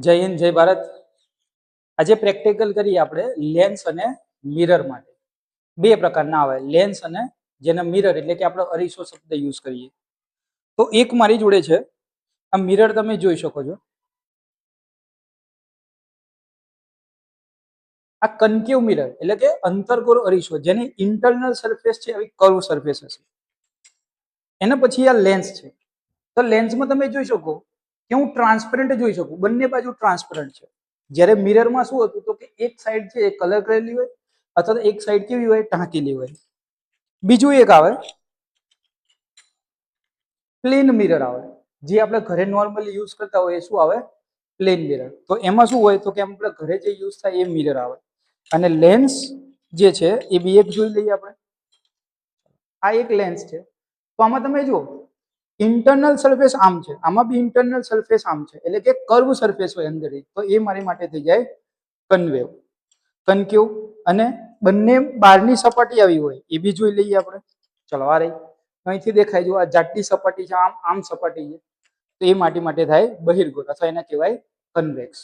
જય હિન્દ જય ભારત. આજે પ્રેક્ટિકલ કરીએ આપણે લેન્સ અને મિરર માટે. બે પ્રકારના આવે, લેન્સ અને જેને મિરર એટલે કે આપણે અરીસો શબ્દ યુઝ કરીએ. તો એક મારી જોડે છે, આ મિરર તમે જોઈ શકો છો. આ કન્કેવ મિરર એટલે કે અંતર્ગોળ અરીસો, જેની ઇન્ટરનલ સરફેસ છે આવી કર્વ સરફેસ હશે. એના પછી આ લેન્સ છે. તો લેન્સમાં તમે જોઈ શકો કે હું ટ્રાન્સપરન્ટ જોઈ શકું, બંને બાજુ ટ્રાન્સપરન્ટ છે. જ્યારે મિરરમાં શું હતું તો કે એક સાઈડ છે એ કલર કરેલી હોય અથવા તો એક સાઈડ કેવી હોય, ઢાંકેલી હોય. બીજું એક આવે પ્લેન મિરર આવે, જે આપણે ઘરે નોર્મલી યુઝ કરતા હોય. શું આવે? Plane mirror. તો એમાં શું હોય તો કે આપણે ઘરે જે યુઝ થાય એ મિરર આવે. અને લેન્સ જે છે એ બી એક જોઈ લઈએ આપણે. આ એક લેન્સ છે. તો આમાં તમે જુઓ ઇન્ટરનલ સરફેસ આમ છે, આમાં બી ઇન્ટરનલ સરફેસ આમ છે, એટલે કે કર્વ સરફેસ હોય અંદર. તો એ મારી માટે થઈ જાય કન્વેવ, કન્કેવ. અને બંને બહારની સપાટી આવી હોય એ બી જોઈ લઈએ આપણે. ચલો આ રહી, અહીંથી દેખાય જો આ જાડી સપાટી છે, આમ આમ સપાટી છે. તો એ માટે થાય બહિર્ગોળ અથવા એને કહેવાય કન્વેક્સ.